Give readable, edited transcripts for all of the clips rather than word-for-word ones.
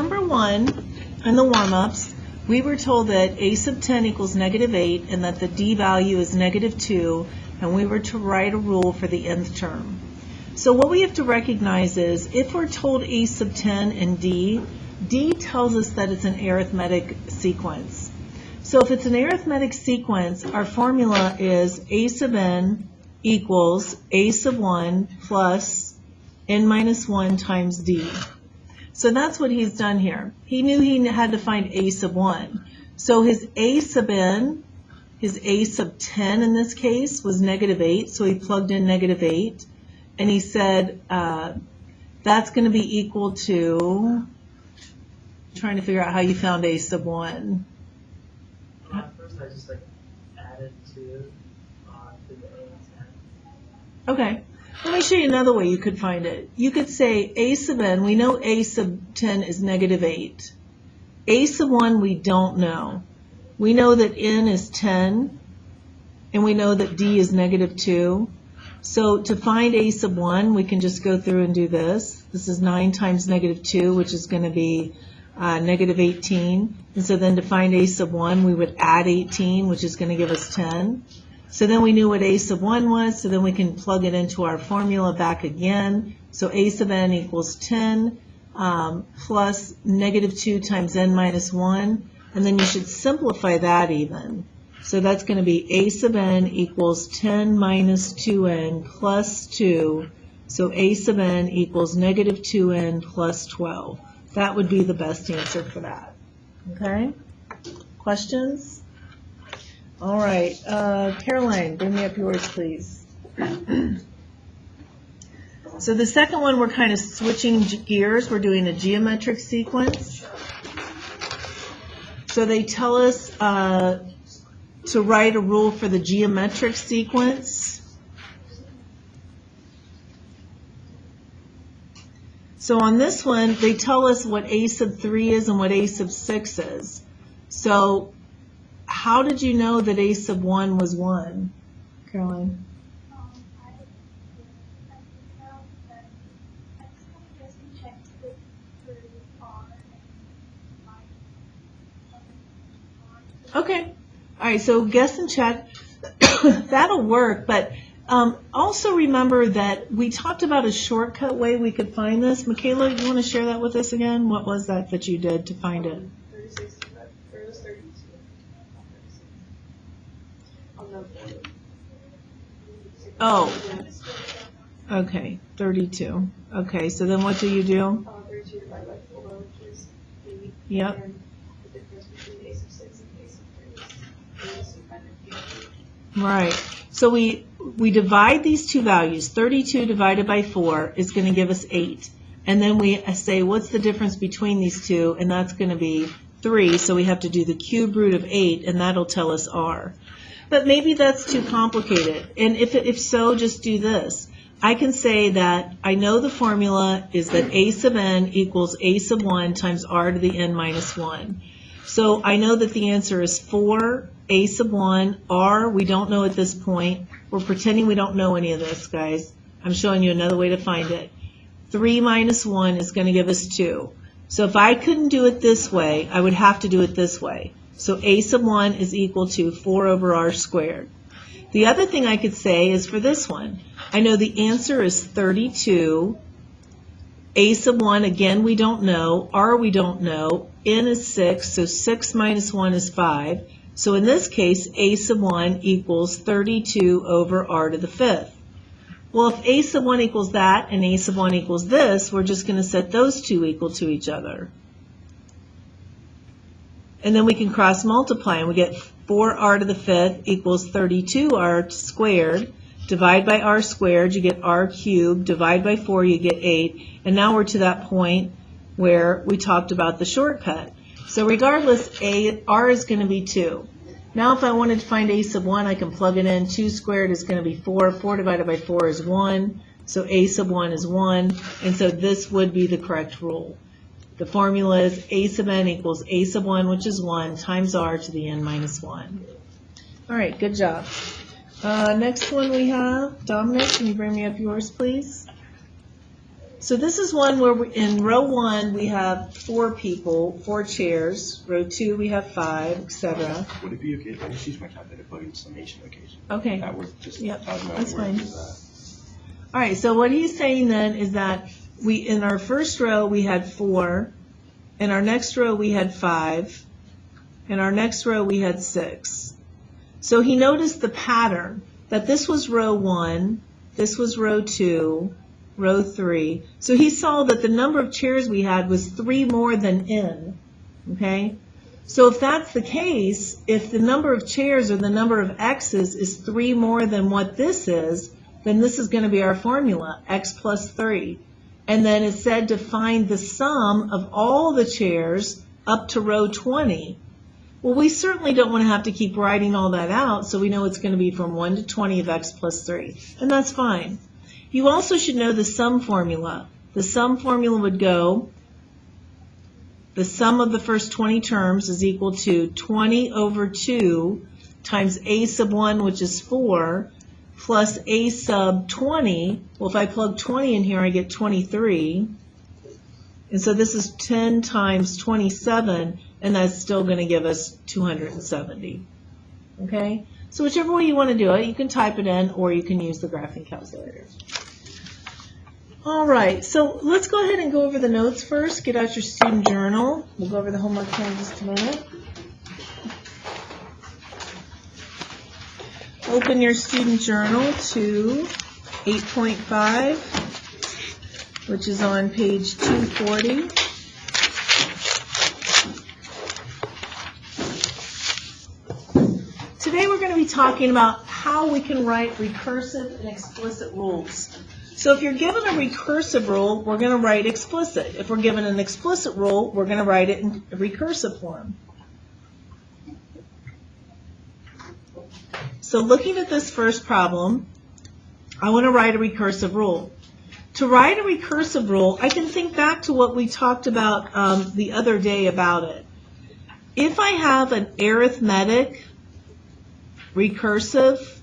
number 1, in the warm-ups, we were told that a sub 10 equals -8 and that the d value is -2, and we were to write a rule for the nth term. So what we have to recognize is if we're told a sub 10 and d tells us that it's an arithmetic sequence. So if it's an arithmetic sequence, our formula is a sub n equals a sub 1 plus n minus 1 times d. So that's what he's done here. He knew he had to find a sub 1. So his a sub n, his a sub 10 in this case, was -8, so he plugged in -8. And he said that's going to be equal to, trying to figure out how you found a sub 1. First I just added 2 to the a and 10. Okay. Let me show you another way you could find it. You could say a sub n, we know a sub 10 is -8. A sub 1 we don't know. We know that n is 10, and we know that d is -2. So to find a sub 1, we can just go through and do this. This is 9 times -2, which is going to be -18. And so then to find a sub 1, we would add 18, which is going to give us 10. So then we knew what a sub 1 was, so then we can plug it into our formula back again. So a sub n equals 10 plus -2 times n minus 1, and then you should simplify that even. So that's going to be a sub n equals 10 minus 2n plus 2, so a sub n equals -2n plus 12. That would be the best answer for that. Okay? Questions? All right, Caroline, bring me up yours, please. So the second one, we're kind of switching gears. We're doing a geometric sequence. So they tell us to write a rule for the geometric sequence. So on this one, they tell us what a sub 3 is and what a sub 6 is. So how did you know that a sub 1 was 1, Caroline? Okay. All right, so guess and check. That'll work, but also remember that we talked about a shortcut way we could find this. Michaela, you want to share that with us again? What was that you did to find it? 36, or it was 32. Oh, okay, 32. Okay, so then what do you do? 32 divided by 4, which is 8. Yep. And the difference between a sub 6 and a sub 3 is a sub 9. Right. So we divide these two values. 32 divided by 4 is going to give us 8. And then we say, what's the difference between these two? And that's going to be 3. So we have to do the cube root of 8, and that'll tell us r. But maybe that's too complicated. And if so, just do this. I can say that I know the formula is that a sub n equals a sub 1 times r to the n minus 1. So I know that the answer is 4, a sub 1, r, we don't know at this point. We're pretending we don't know any of this, guys. I'm showing you another way to find it. 3 minus 1 is going to give us 2. So if I couldn't do it this way, I would have to do it this way. So a sub 1 is equal to 4 over r squared. The other thing I could say is for this one, I know the answer is 32. A sub 1, again, we don't know. R, we don't know. N is 6, so 6 minus 1 is 5. So in this case, a sub 1 equals 32 over r to the 5th. Well, if a sub 1 equals that and a sub 1 equals this, we're just going to set those two equal to each other. And then we can cross multiply, and we get 4r to the 5th equals 32r squared. Divide by r squared, you get r cubed. Divide by 4, you get 8. And now we're to that point where we talked about the shortcut. So regardless, r is going to be 2. Now if I wanted to find a sub 1, I can plug it in. 2 squared is going to be 4. 4 divided by 4 is 1. So a sub 1 is 1. And so this would be the correct rule. The formula is a sub n equals a sub 1, which is 1, times r to the n minus 1. All right, good job. Next one we have, Dominic, can you bring me up yours, please? So this is one where in row 1 we have 4 people, 4 chairs. Row 2 we have 5, etc. Would it be okay if I just use my calculator to plug in summation occasion? Okay. That would just, Yep, I don't know that's where to fine. do that. All right, so what he's saying then is that we, in our first row, we had 4. In our next row, we had 5. In our next row, we had 6. So he noticed the pattern, that this was row 1, this was row 2, row 3. So he saw that the number of chairs we had was 3 more than in, okay? So if that's the case, if the number of chairs or the number of x's is 3 more than what this is, then this is going to be our formula, x plus 3. And then it said to find the sum of all the chairs up to row 20. Well, we certainly don't want to have to keep writing all that out, so we know it's going to be from 1 to 20 of x plus 3. And that's fine. You also should know the sum formula. The sum formula would go, the sum of the first 20 terms is equal to 20 over 2 times a sub 1, which is 4, plus a sub 20. Well, if I plug 20 in here, I get 23. And so this is 10 times 27, and that's still going to give us 270. Okay? So whichever way you want to do it, you can type it in, or you can use the graphing calculator. All right, so let's go ahead and go over the notes first. Get out your student journal. We'll go over the homework here in just a minute. Open your student journal to 8.5, which is on page 240. Today we're going to be talking about how we can write recursive and explicit rules. So if you're given a recursive rule, we're going to write explicit. If we're given an explicit rule, we're going to write it in recursive form. So looking at this first problem, I want to write a recursive rule. To write a recursive rule, I can think back to what we talked about the other day about it. If I have an arithmetic recursive,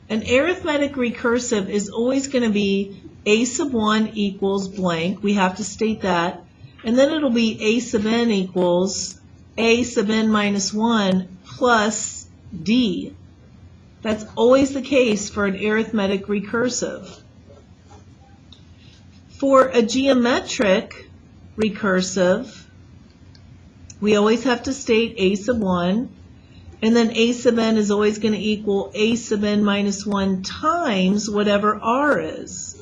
an arithmetic recursive is always going to be a sub 1 equals blank. We have to state that. And then it'll be a sub n equals a sub n minus 1 plus d. That's always the case for an arithmetic recursive. For a geometric recursive, we always have to state a sub 1. And then a sub n is always going to equal a sub n minus 1 times whatever r is.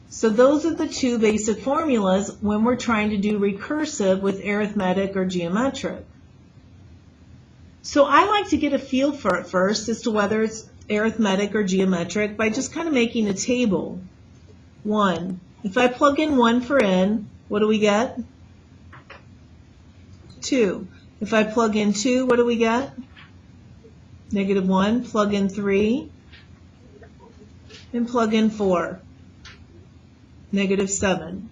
So those are the two basic formulas when we're trying to do recursive with arithmetic or geometric. So I like to get a feel for it first as to whether it's arithmetic or geometric by just kind of making a table. 1. If I plug in 1 for n, what do we get? 2. If I plug in 2, what do we get? Negative 1. Plug in 3. And plug in 4. Negative 7.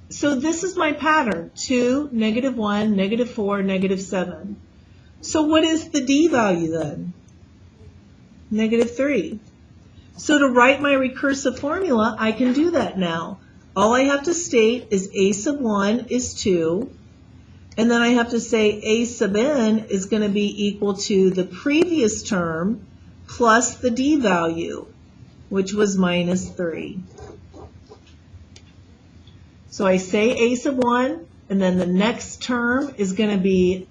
So this is my pattern. 2, negative 1, negative 4, negative 7. So what is the d value then? Negative 3. So to write my recursive formula, I can do that now. All I have to state is a sub 1 is 2. And then I have to say a sub n is going to be equal to the previous term plus the d value, which was minus 3. So I say a sub 1, and then the next term is going to be,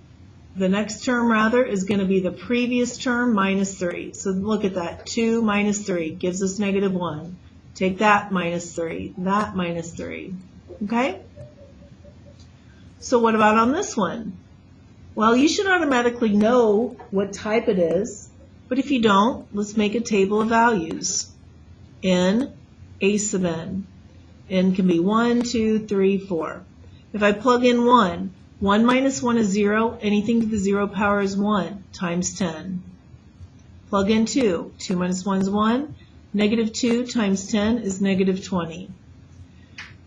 the previous term minus 3. So look at that, 2 minus 3 gives us negative 1. Take that minus 3, that minus 3. Okay? So what about on this one? Well, you should automatically know what type it is, but if you don't, let's make a table of values. N, a sub n. N can be 1, 2, 3, 4. If I plug in 1, 1 minus 1 is 0. Anything to the 0 power is 1 times 10. Plug in 2. 2 minus 1 is 1. Negative 2 times 10 is negative 20.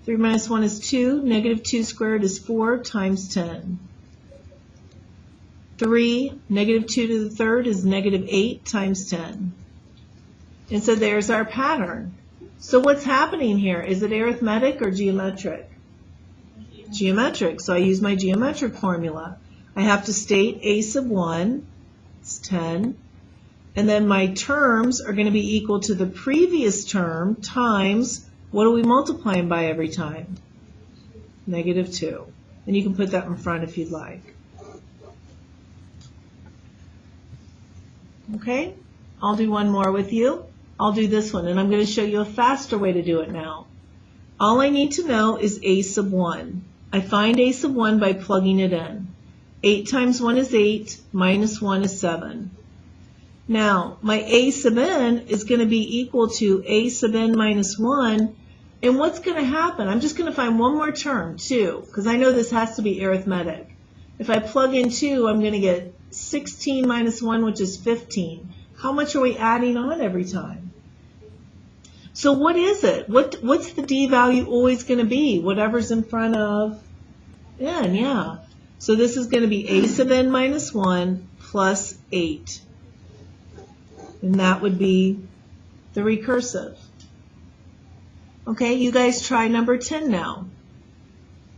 3 minus 1 is 2. Negative 2 squared is 4 times 10. 3, negative 2 to the third is negative 8 times 10. And so there's our pattern. So what's happening here? Is it arithmetic or geometric? Geometric. So I use my geometric formula. I have to state a sub 1, it's 10, and then my terms are going to be equal to the previous term times, what are we multiplying by every time? Negative 2. And you can put that in front if you'd like. Okay, I'll do one more with you. I'll do this one, and I'm going to show you a faster way to do it now. All I need to know is a sub 1. I find a sub 1 by plugging it in. 8 times 1 is 8, minus 1 is 7. Now, my a sub n is going to be equal to a sub n minus 1, and what's going to happen? I'm just going to find one more term, 2, because I know this has to be arithmetic. If I plug in 2, I'm going to get 16 minus 1, which is 15. How much are we adding on every time? So what is it? What's the d value always going to be? Whatever's in front of n, yeah. So this is going to be a sub n minus 1 plus 8. And that would be the recursive. Okay, you guys try number 10 now.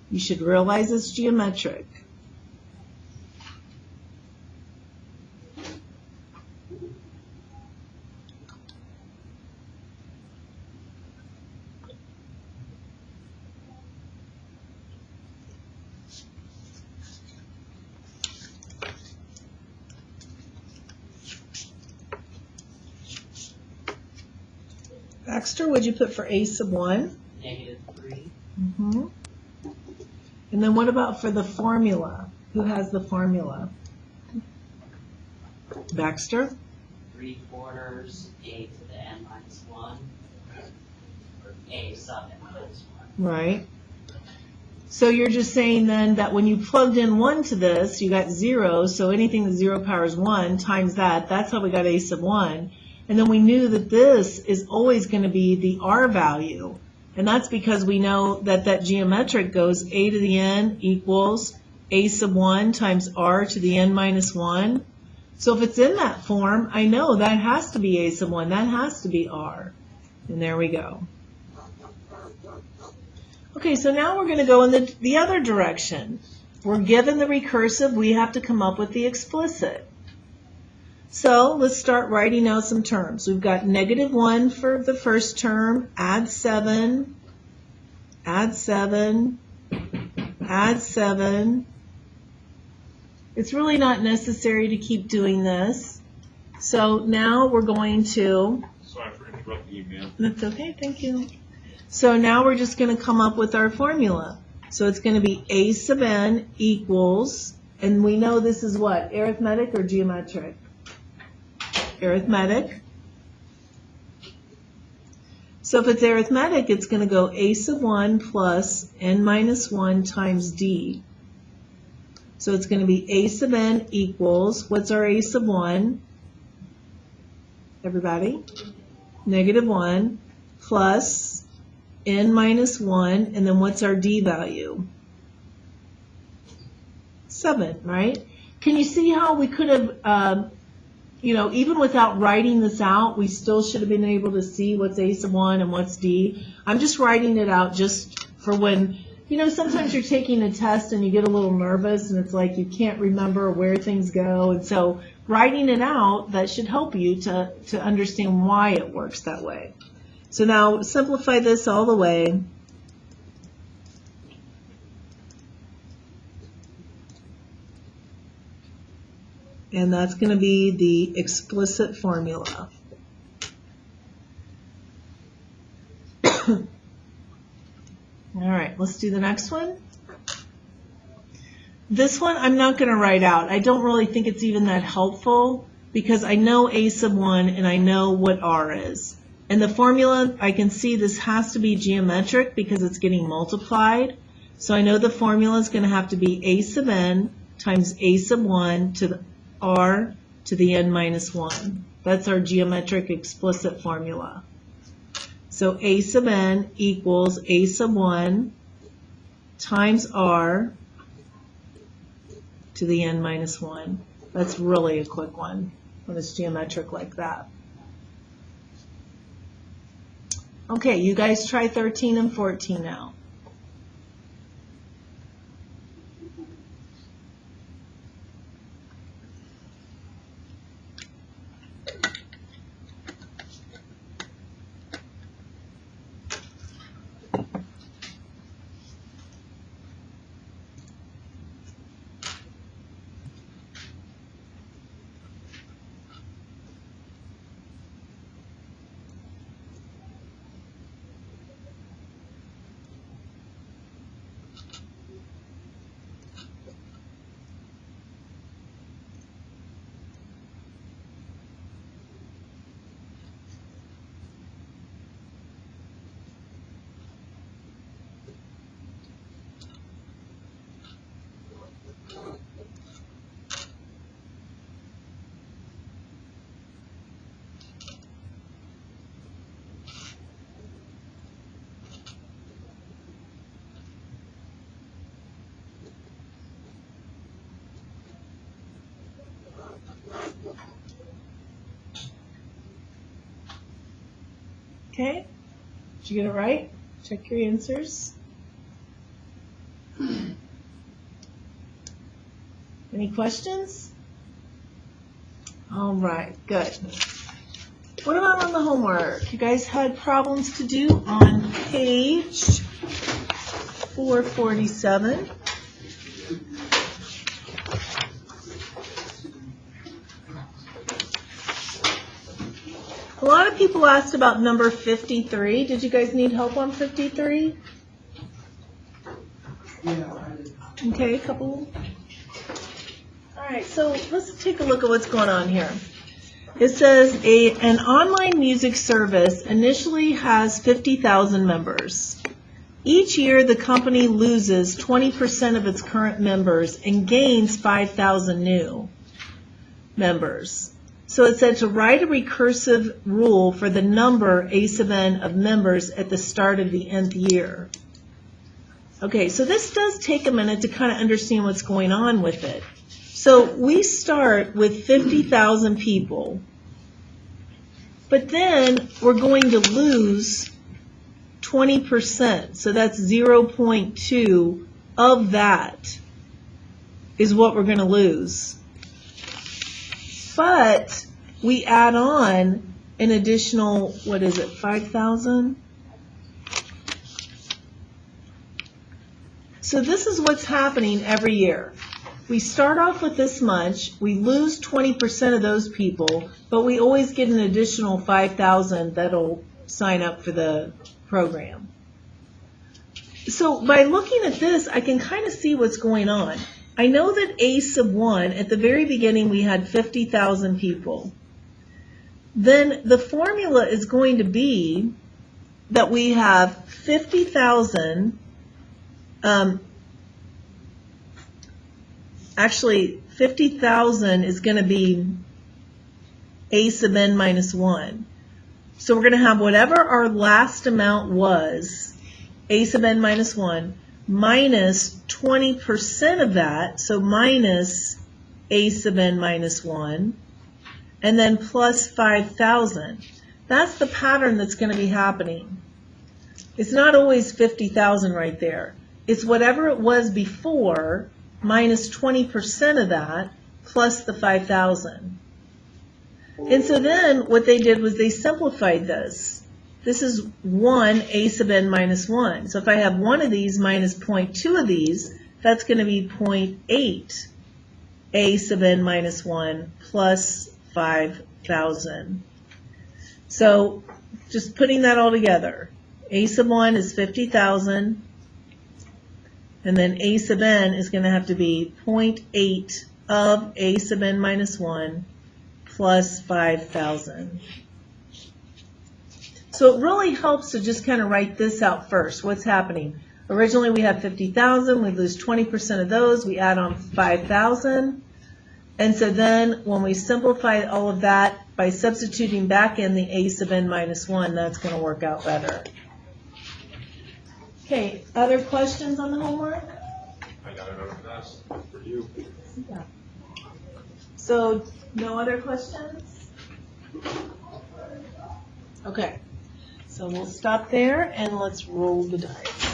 You should realize it's geometric. Baxter, what'd you put for a sub 1? Negative 3. And then what about for the formula? Who has the formula? Baxter? 3/4 a to the n minus 1, or a sub n minus 1. Right. So you're just saying then that when you plugged in 1 to this, you got 0, so anything that 0 powers 1 times that, that's how we got a sub 1. And then we knew that this is always going to be the r value. And that's because we know that that geometric goes a to the n equals a sub 1 times r to the n minus 1. So if it's in that form, I know that has to be a sub 1. That has to be r. And there we go. Okay, so now we're going to go in the other direction. We're given the recursive. We have to come up with the explicit. So let's start writing out some terms. We've got negative 1 for the first term, add 7, add 7, add 7. It's really not necessary to keep doing this. So now we're going to... Sorry for interrupting you, ma'am. That's okay, thank you. So now we're just going to come up with our formula. So it's going to be a sub n equals, and we know this is what, arithmetic or geometric? Arithmetic. So if it's arithmetic, it's going to go a sub 1 plus n minus 1 times d. So it's going to be a sub n equals, what's our a sub 1? Everybody? Negative 1 plus n minus 1, and then what's our d value? 7, right? Can you see how we could have, even without writing this out, we still should have been able to see what's a sub 1 and what's d. I'm just writing it out just for when, sometimes you're taking a test and you get a little nervous and it's like you can't remember where things go. And so writing it out, that should help you to understand why it works that way. So now simplify this all the way. And that's going to be the explicit formula. All right, let's do the next one. This one I'm not going to write out. I don't really think it's even that helpful because I know a sub 1 and I know what r is. And the formula, I can see this has to be geometric because it's getting multiplied. So I know the formula is going to have to be a sub n times a sub 1 to the r to the n minus 1. That's our geometric explicit formula. So a sub n equals a sub 1 times r to the n minus 1. That's really a quick one when it's geometric like that. Okay, you guys try 13 and 14 now. Okay, did you get it right? Check your answers. Any questions? All right, good. What about on the homework? You guys had problems to do on page 447. A lot of people asked about number 53. Did you guys need help on 53? Okay, a couple. All right, so let's take a look at what's going on here. It says an online music service initially has 50,000 members. Each year, the company loses 20% of its current members and gains 5,000 new members. So it said to write a recursive rule for the number a sub n of members at the start of the nth year. Okay, so this does take a minute to kind of understand what's going on with it. So we start with 50,000 people, but then we're going to lose 20%. So that's 0.2 of that is what we're going to lose. But we add on an additional, 5,000? So this is what's happening every year. We start off with this much, we lose 20% of those people, but we always get an additional 5,000 that'll sign up for the program. So by looking at this, I can kind of see what's going on. I know that a sub 1, at the very beginning, we had 50,000 people. Then the formula is going to be that we have 50,000, actually 50,000 is going to be a sub n minus 1. So we're going to have whatever our last amount was, a sub n minus 1, minus 20% of that, so minus a sub n minus 1, and then plus 5,000. That's the pattern that's going to be happening. It's not always 50,000 right there. It's whatever it was before minus 20% of that plus the 5,000. And so then what they did was they simplified this. This is 1 a sub n minus 1. So if I have one of these minus 0.2 of these, that's going to be 0.8 a sub n minus 1 plus 5,000. So just putting that all together, a sub 1 is 50,000, and then a sub n is going to have to be 0.8 of a sub n minus 1 plus 5,000. So it really helps to just kind of write this out first. What's happening? Originally we had 50,000, we lose 20% of those, we add on 5,000. And so then when we simplify all of that by substituting back in the a sub n minus 1, that's going to work out better. Okay, other questions on the homework? I got it over for you. see that. So, no other questions? Okay, so we'll stop there and let's roll the dice.